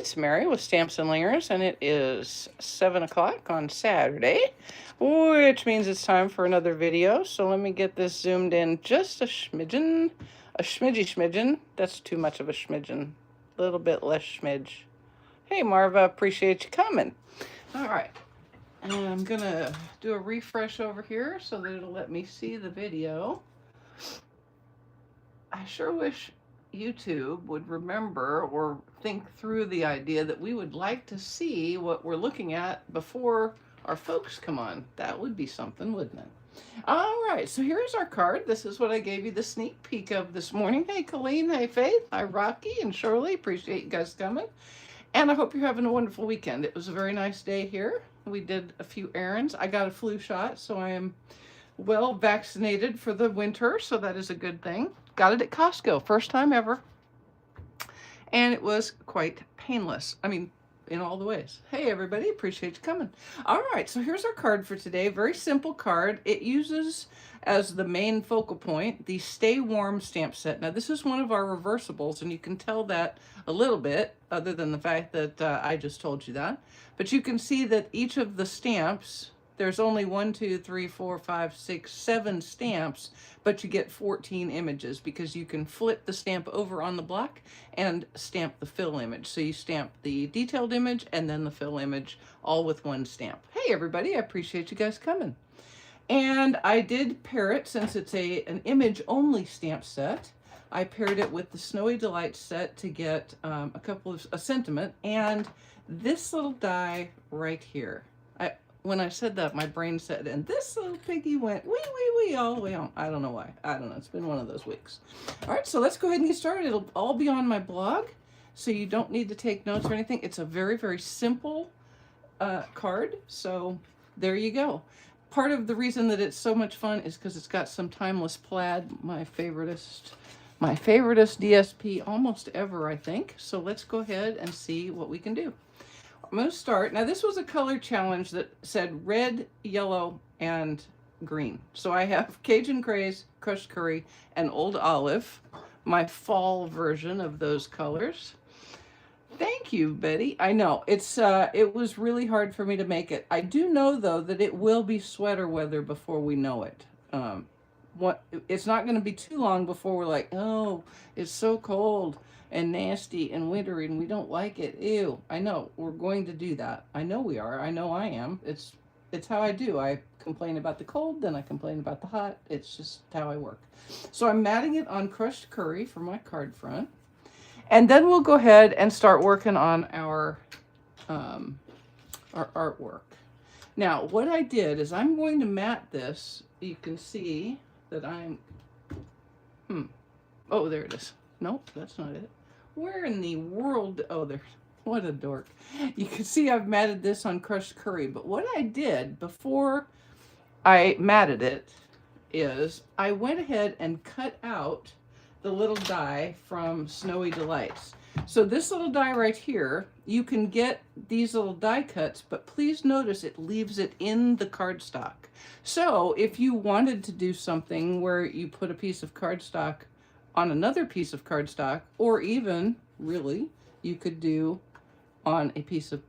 It's Mary with Stamps-N-Lingers, and it is 7 o'clock on Saturday, which means it's time for another video. So let me get this zoomed in just a smidgen, a smidgen. That's too much of a smidgen, a little bit less smidge. Hey, Marva, appreciate you coming. All right, and I'm gonna do a refresh over here so that it'll let me see the video. I sure wish YouTube would remember or think through the idea that we would like to see what we're looking at before our folks come on. That would be something, wouldn't it? All right, so here's our card. This is what I gave you the sneak peek of this morning. Hey, Colleen. Hey, Faith. Hi, Rocky and Shirley. Appreciate you guys coming. And I hope you're having a wonderful weekend. It was a very nice day here. We did a few errands. I got a flu shot, so I am well vaccinated for the winter, so that is a good thing. Got it at Costco, first time ever. And it was quite painless. I mean, in all the ways. Hey, everybody, appreciate you coming. All right, so here's our card for today. Very simple card. It uses as the main focal point the Stay Warm stamp set. Now, this is one of our reversibles, and you can tell that a little bit, other than the fact that I just told you that. But you can see that each of the stamps, there's only 1, 2, 3, 4, 5, 6, 7 stamps, but you get 14 images because you can flip the stamp over on the block and stamp the fill image. So you stamp the detailed image and then the fill image all with one stamp. Hey everybody, I appreciate you guys coming. And I did pair it, since it's an image only stamp set, I paired it with the Snowy Delights set to get a sentiment, and this little die right here. When I said that, my brain said, and this little piggy went wee, wee, wee, all the way on. I don't know why. I don't know. It's been one of those weeks. All right, so let's go ahead and get started. It'll all be on my blog, so you don't need to take notes or anything. It's a very, very simple card, so there you go. Part of the reason that it's so much fun is because it's got some timeless plaid, my favoritist DSP almost ever, I think. So let's go ahead and see what we can do. I'm going to start. Now, this was a color challenge that said red, yellow, and green. So I have Cajun Craze, Crushed Curry, and Old Olive, my fall version of those colors. Thank you, Betty. I know, it was really hard for me to make it. I do know, though, that it will be sweater weather before we know it. It's not going to be too long before we're like, oh, it's so cold and nasty and wintry and we don't like it. Ew. I know we're going to do that. I know we are. I know I am. It's how I do. I complain about the cold, then I complain about the hot. It's just how I work. So I'm matting it on Crushed Curry for my card front. And then we'll go ahead and start working on our artwork. Now, what I did is I'm going to mat this. You can see that I'm, oh, there it is. Nope, that's not it. Where in the world? Oh, there. What a dork. You can see I've matted this on Crushed Curry, but what I did before I matted it is I went ahead and cut out the little die from Snowy Delights. So this little die right here, you can get these little die cuts, but please notice it leaves it in the cardstock. So if you wanted to do something where you put a piece of cardstock on another piece of cardstock, or even, really, you could do on a piece of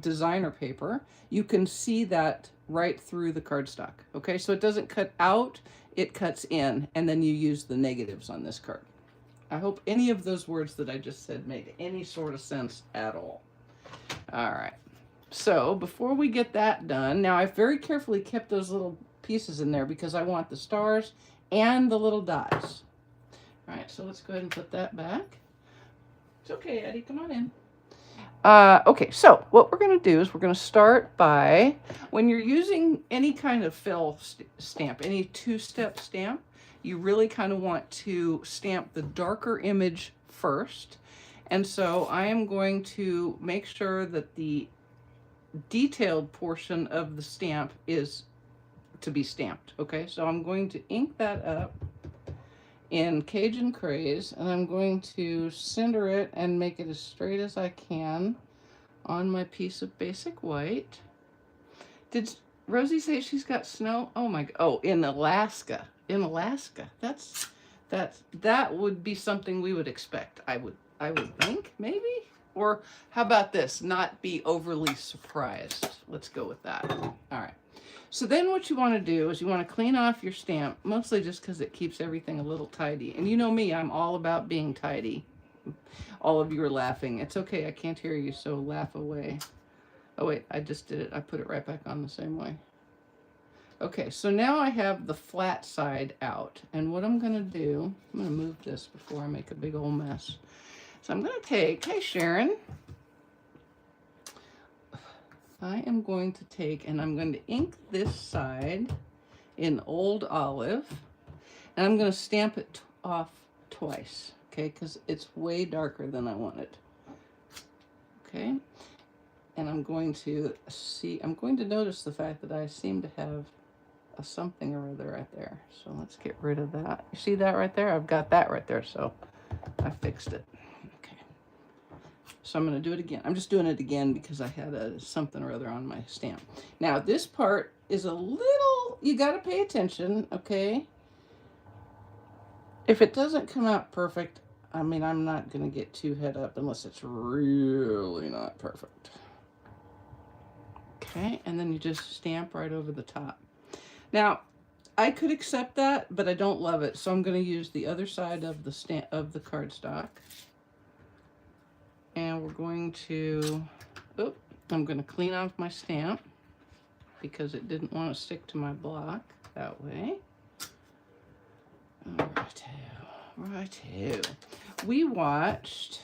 designer paper, you can see that right through the cardstock. Okay, so it doesn't cut out, it cuts in, and then you use the negatives on this card. I hope any of those words that I just said made any sort of sense at all. All right, so before we get that done, now I've very carefully kept those little pieces in there because I want the stars and the little dies. All right, so let's go ahead and put that back. It's okay, Eddie, come on in. Okay, so what we're going to do is we're going to start by, when you're using any kind of fill stamp, any two-step stamp, you really kind of want to stamp the darker image first. And so I am going to make sure that the detailed portion of the stamp is to be stamped. Okay, so I'm going to ink that up in Cajun Craze, and I'm going to center it and make it as straight as I can on my piece of basic white. Did Rosie say she's got snow? Oh my, oh, in Alaska. In Alaska. That would be something we would expect. I would think, maybe. Or how about this? Not be overly surprised. Let's go with that. All right. So then what you want to do is you want to clean off your stamp, mostly just because it keeps everything a little tidy. And you know me, I'm all about being tidy. All of you are laughing. It's okay, I can't hear you, so laugh away. Oh wait, I just did it. I put it right back on the same way. Okay, so now I have the flat side out. And what I'm going to do, I'm going to move this before I make a big old mess. So I'm going to take, hey Sharon, I am going to take, and I'm going to ink this side in Old Olive, and I'm going to stamp it off twice, okay, because it's way darker than I want it. Okay, and I'm going to notice the fact that I seem to have a something or other right there. So let's get rid of that. You see that right there? I've got that right there, so I fixed it. Okay, so I'm going to do it again. I'm just doing it again because I had a something or other on my stamp. Now this part is a little, you got to pay attention, okay? If it doesn't come out perfect, I mean, I'm not going to get too head up unless it's really not perfect. Okay, and then you just stamp right over the top. Now, I could accept that, but I don't love it, so I'm going to use the other side of the cardstock. And we're going to, I'm going to clean off my stamp because it didn't want to stick to my block that way. Righto. We watched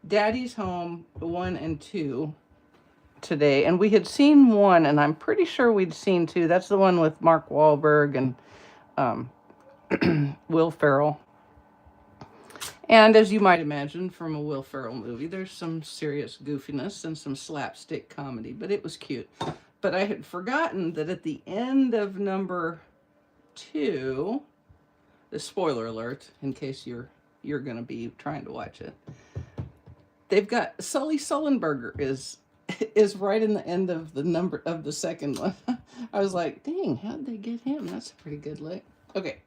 Daddy's Home 1 and 2 today, and we had seen 1, and I'm pretty sure we'd seen 2. That's the one with Mark Wahlberg and Will Ferrell. And as you might imagine from a Will Ferrell movie, there's some serious goofiness and some slapstick comedy, but it was cute. But I had forgotten that at the end of number 2, the spoiler alert, in case you're going to be trying to watch it, they've got Sully Sullenberger is right in the end of the second one. I was like, dang, how'd they get him? That's a pretty good lick. Okay.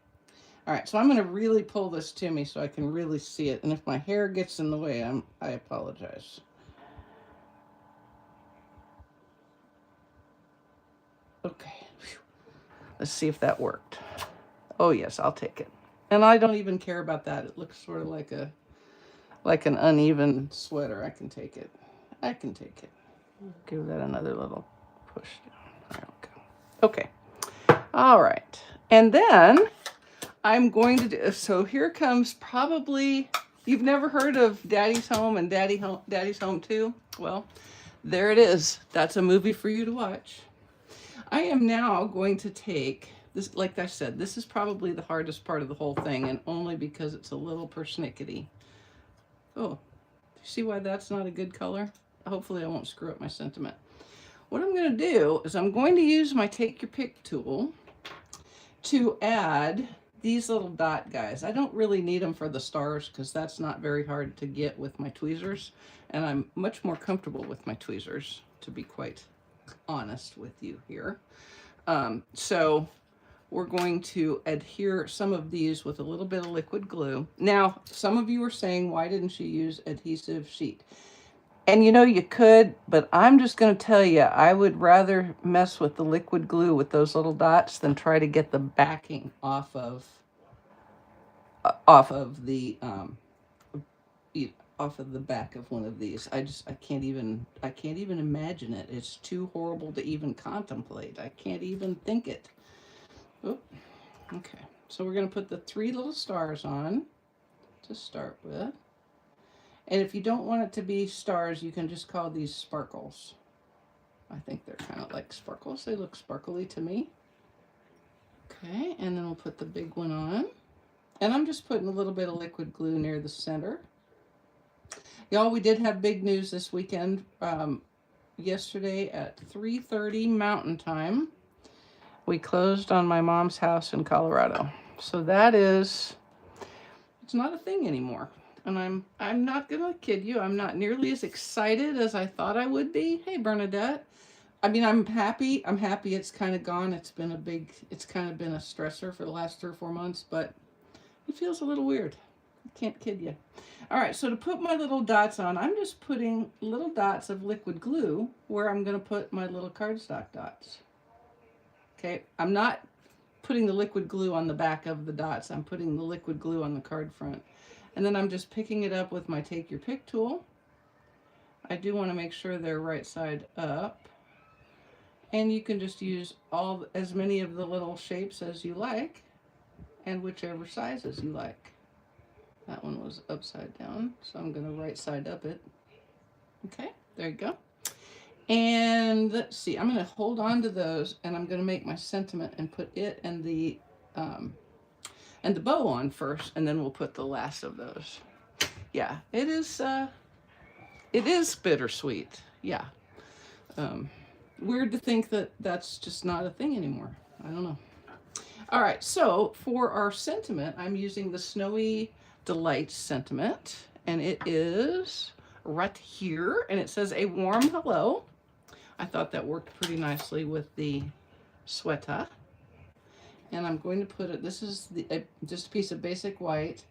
All right, so I'm going to really pull this to me so I can really see it. And if my hair gets in the way, I apologize. Okay. Let's see if that worked. Oh, yes, I'll take it. And I don't even care about that. It looks sort of like an uneven sweater. I can take it. I can take it. Give that another little push down. There we go. Okay. All right. And then I'm going to do, so here comes probably, you've never heard of Daddy's Home and Daddy's Home 2? Well, there it is. That's a movie for you to watch. I am now going to take this, like I said, this is probably the hardest part of the whole thing, and only because it's a little persnickety. Oh, you see why that's not a good color? Hopefully I won't screw up my sentiment. What I'm going to do is I'm going to use my Take Your Pick tool to add these little dot guys. I don't really need them for the stars because that's not very hard to get with my tweezers, and I'm much more comfortable with my tweezers, to be quite honest with you here. So we're going to adhere some of these with a little bit of liquid glue. Now, some of you are saying, why didn't you use adhesive sheet? And you know, you could, but I'm just going to tell you, I would rather mess with the liquid glue with those little dots than try to get the backing off of the back of one of these. I can't even imagine it. It's too horrible to even contemplate. I can't even think it. Oh, okay. So we're going to put the 3 little stars on to start with. And if you don't want it to be stars, you can just call these sparkles. I think they're kind of like sparkles. They look sparkly to me. Okay, and then we'll put the big one on. And I'm just putting a little bit of liquid glue near the center. Y'all, we did have big news this weekend. Yesterday at 3:30 Mountain Time, we closed on my mom's house in Colorado. So that is, it's not a thing anymore. And I'm not gonna kid you, I'm not nearly as excited as I thought I would be. Hey, Bernadette. I mean, I'm happy it's kind of gone. It's kind of been a stressor for the last 3 or 4 months, but it feels a little weird. Can't kid you. All right, so to put my little dots on, I'm just putting little dots of liquid glue where I'm going to put my little cardstock dots. Okay, I'm not putting the liquid glue on the back of the dots. I'm putting the liquid glue on the card front. And then I'm just picking it up with my Take Your Pick tool. I do want to make sure they're right side up. And you can just use as many of the little shapes as you like, and whichever sizes you like. That one was upside down, so I'm going to right side up it. Okay, there you go. And let's see, I'm going to hold on to those, and I'm going to make my sentiment and put it and the bow on first, and then we'll put the last of those. Yeah, it is bittersweet. Yeah. Weird to think that that's just not a thing anymore. I don't know. All right, so for our sentiment, I'm using the Snowy Delight sentiment, and it is right here, and it says a warm hello. I thought that worked pretty nicely with the sweater. And I'm going to put it, this is just a piece of basic white,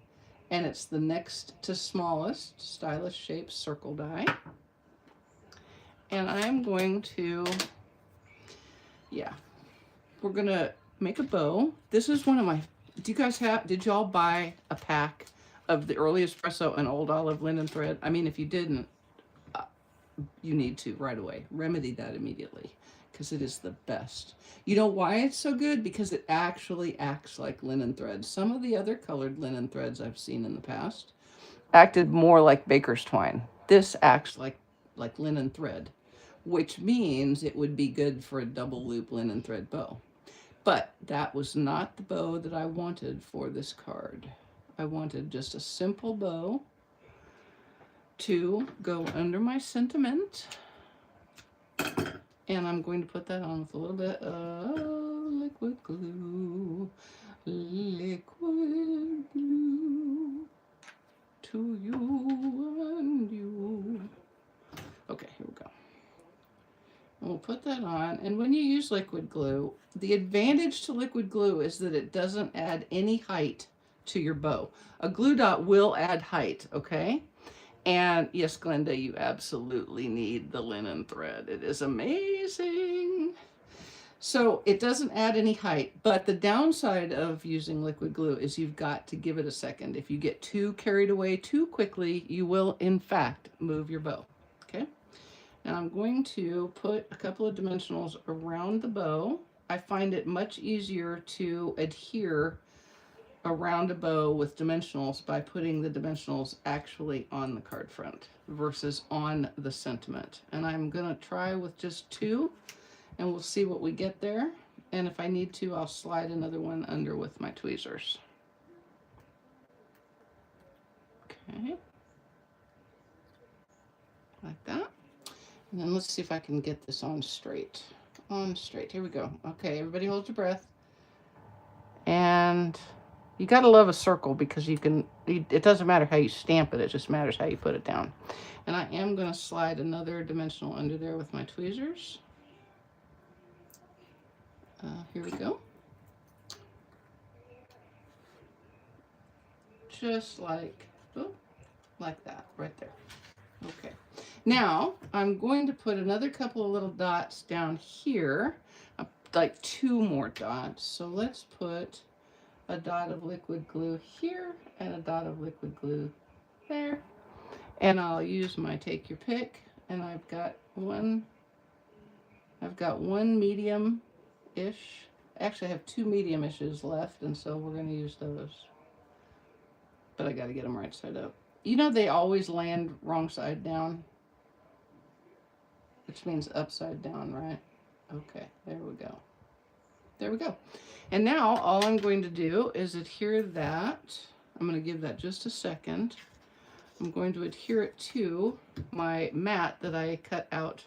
and it's the next to smallest stylish shape circle die. And I'm going to, yeah, we're going to make a bow. This is one of my, did y'all buy a pack of the Early Espresso and Old Olive linen thread? I mean, if you didn't, you need to right away. Remedy that immediately, because it is the best. You know why it's so good? Because it actually acts like linen thread. Some of the other colored linen threads I've seen in the past acted more like baker's twine. This acts like linen thread, which means it would be good for a double loop linen thread bow. But that was not the bow that I wanted for this card. I wanted just a simple bow to go under my sentiment. And I'm going to put that on with a little bit of liquid glue. Liquid glue to you and you. Okay, here we go. And we'll put that on. And when you use liquid glue, the advantage to liquid glue is that it doesn't add any height to your bow. A glue dot will add height, okay? And yes, Glenda, you absolutely need the linen thread. It is amazing. So it doesn't add any height, but the downside of using liquid glue is you've got to give it a second. If you get too carried away too quickly, you will in fact move your bow, okay? Now I'm going to put a couple of dimensionals around the bow. I find it much easier to adhere around a bow with dimensionals by putting the dimensionals actually on the card front versus on the sentiment. And I'm gonna try with just 2, and we'll see what we get there. And if I need to, I'll slide another one under with my tweezers. Okay, like that. And then let's see if I can get this on straight. On straight, here we go. Okay, everybody hold your breath. And you gotta love a circle because it doesn't matter how you stamp it, it just matters how you put it down. And I am gonna slide another dimensional under there with my tweezers. Here we go. Just like that, right there. Okay. Now, I'm going to put another couple of little dots down here, like 2 more dots. So let's put a dot of liquid glue here and a dot of liquid glue there. And I'll use my Take Your Pick, and I've got one medium-ish. Actually, I have 2 medium-ishes left, and so we're going to use those. But I got to get them right side up. You know they always land wrong side down, which means upside down, right? Okay, there we go. There we go. And now all I'm going to do is adhere that. I'm going to give that just a second. I'm going to adhere it to my mat that I cut out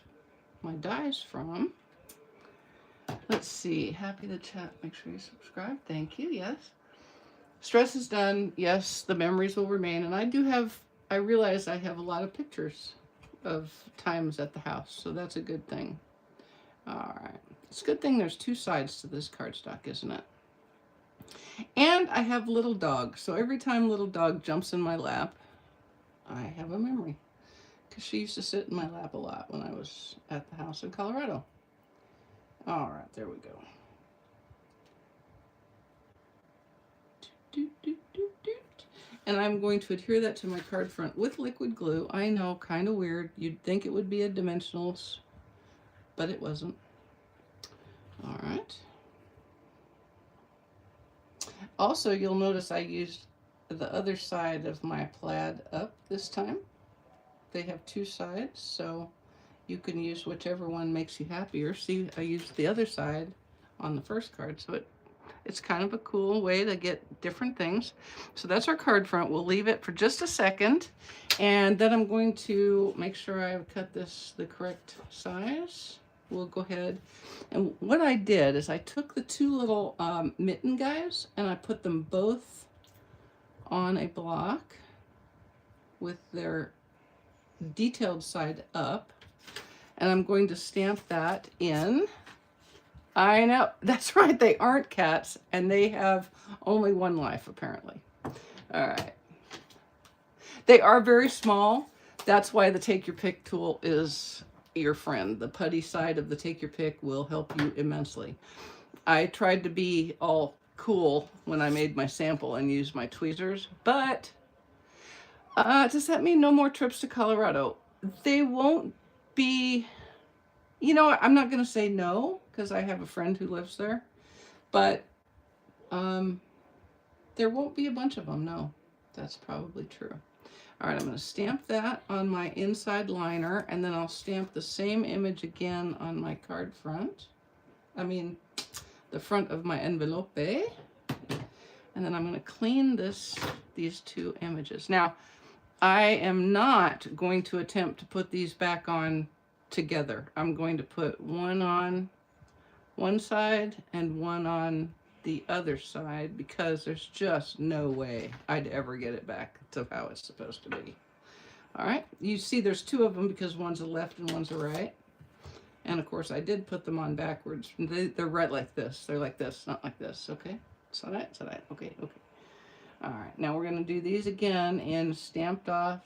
my dies from. Let's see. Happy to chat. Make sure you subscribe. Thank you. Yes. Stress is done. Yes, the memories will remain. And I realize I have a lot of pictures of times at the house, so that's a good thing. All right. It's a good thing there's 2 sides to this cardstock, isn't it? And I have little dog, so every time little dog jumps in my lap, I have a memory. Because she used to sit in my lap a lot when I was at the house in Colorado. All right, there we go. Doot, doot, doot, doot. And I'm going to adhere that to my card front with liquid glue. I know, kind of weird. You'd think it would be a dimensionals, but it wasn't. All right. Also, you'll notice I used the other side of my plaid up this time. They have two sides, so you can use whichever one makes you happier. See, I used the other side on the first card, so it's kind of a cool way to get different things. So that's our card front. We'll leave it for just a second, and then I'm going to make sure I've cut this the correct size. We'll go ahead, and what I did is I took the two little mitten guys and I put them both on a block with their detailed side up, and I'm going to stamp that in. I know, that's right, they aren't cats, and they have only one life apparently. All right, they are very small. That's why the take your pick tool is your friend. The putty side of the take your pick will help you immensely. I tried to be all cool when I made my sample and used my tweezers, but does that mean no more trips to Colorado? They won't be, you know, I'm not going to say no because I have a friend who lives there, but there won't be a bunch of them. No, that's probably true. All right, I'm going to stamp that on my inside liner, and then I'll stamp the same image again on my card front. I mean, the front of my envelope. And then I'm going to clean these two images. Now, I am not going to attempt to put these back on together. I'm going to put one on one side and one on the other side because there's just no way I'd ever get it back to how it's supposed to be. All right, you see there's two of them because one's a left and one's a right. And of course I did put them on backwards. They're right like this. They're like this, not like this, okay? So that, okay, okay. All right, now we're gonna do these again in Stamped Off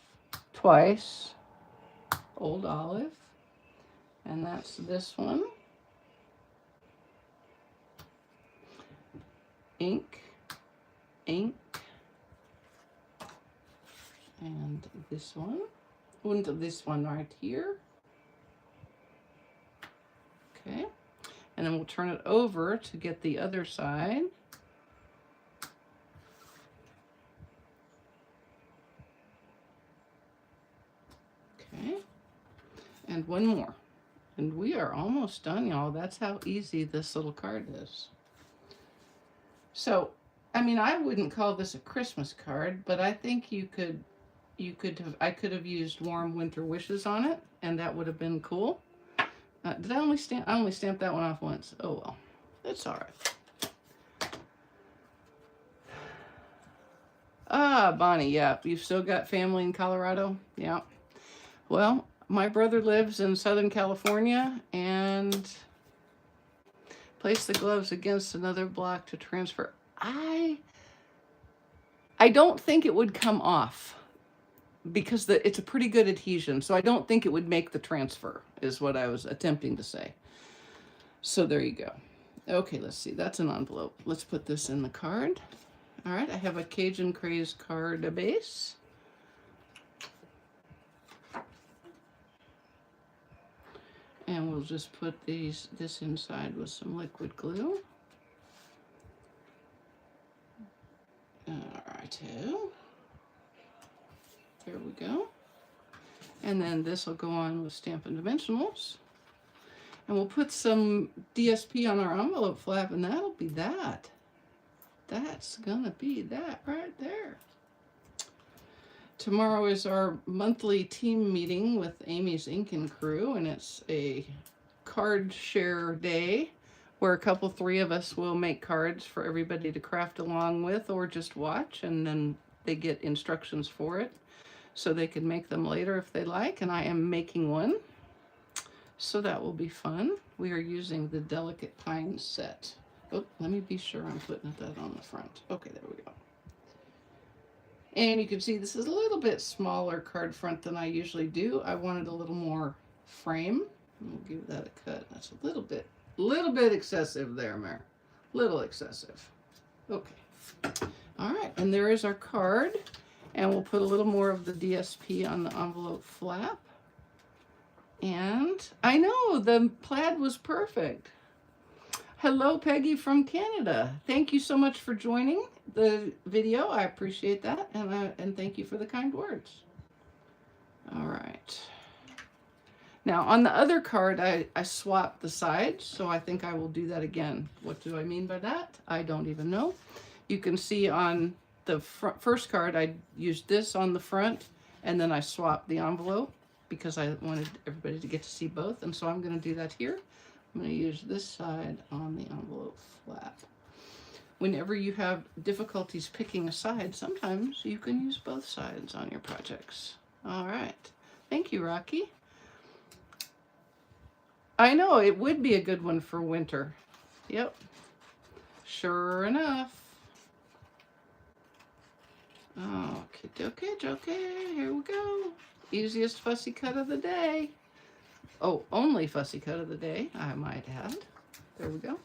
Twice, Old Olive. And that's this one. Ink, ink, and this one, and this one right here. Okay, and then we'll turn it over to get the other side. Okay, and one more. And we are almost done, y'all. That's how easy this little card is. So, I mean, I wouldn't call this a Christmas card, but I think I could have used Warm Winter Wishes on it, and that would have been cool. Did I only stamped that one off once? Oh well, it's all right. Ah, Bonnie, yeah, you've still got family in Colorado? Yeah. Well, my brother lives in Southern California, and place the gloves against another block to transfer. I don't think it would come off because it's a pretty good adhesion, so I don't think it would make the transfer, is what I was attempting to say. So there you go. Okay, let's see, that's an envelope. Let's put this in the card. All right, I have a Cajun Craze card base. And we'll just put this inside with some liquid glue. All right, there we go. And then this will go on with Stampin' Dimensionals. And we'll put some DSP on our envelope flap, and that'll be that. That's gonna be that right there. Tomorrow is our monthly team meeting with Amy's Inkin crew, and it's a card share day where three of us will make cards for everybody to craft along with or just watch, and then they get instructions for it so they can make them later if they like, and I am making one. So that will be fun. We are using the Delicate Pine set. Oh, let me be sure I'm putting that on the front. Okay, there we go. And you can see this is a little bit smaller card front than I usually do. I wanted a little more frame. We'll give that a cut. That's a little bit excessive there, Mare. Little excessive. Okay. All right, and there is our card. And we'll put a little more of the DSP on the envelope flap. And I know, the plaid was perfect. Hello, Peggy from Canada. Thank you so much for joining the video. I appreciate that, and thank you for the kind words. All right. Now, on the other card, I swapped the sides, so I think I will do that again. What do I mean by that? I don't even know. You can see on the first card, I used this on the front, and then I swapped the envelope because I wanted everybody to get to see both, and so I'm going to do that here. I'm going to use this side on the envelope flap. Whenever you have difficulties picking a side, sometimes you can use both sides on your projects. All right. Thank you, Rocky. I know, it would be a good one for winter. Yep. Sure enough. Okay, here we go. Easiest fussy cut of the day. Oh, only fussy cut of the day, I might add. There we go.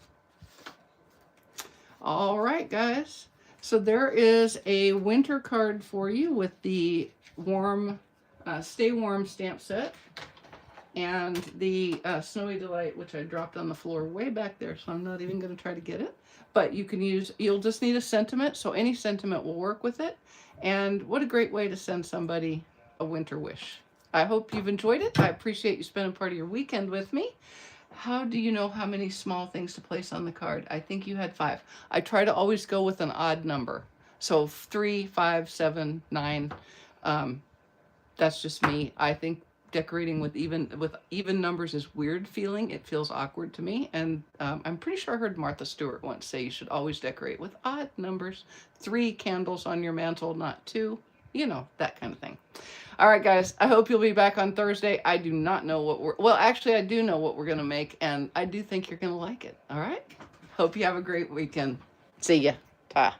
All right, guys. So there is a winter card for you with the warm, Stay Warm stamp set and the Snowy Delight, which I dropped on the floor way back there, so I'm not even going to try to get it. But you can use, you'll just need a sentiment, so any sentiment will work with it. And what a great way to send somebody a winter wish. I hope you've enjoyed it. I appreciate you spending part of your weekend with me. How do you know how many small things to place on the card? I think you had 5. I try to always go with an odd number. So 3, 5, 7, 9. That's just me. I think decorating with even numbers is weird feeling. It feels awkward to me. And I'm pretty sure I heard Martha Stewart once say you should always decorate with odd numbers. 3 candles on your mantle, not 2. You know, that kind of thing. All right, guys, I hope you'll be back on Thursday. I do not know what well, actually, I do know what we're going to make, and I do think you're going to like it. All right? Hope you have a great weekend. See ya. Ta.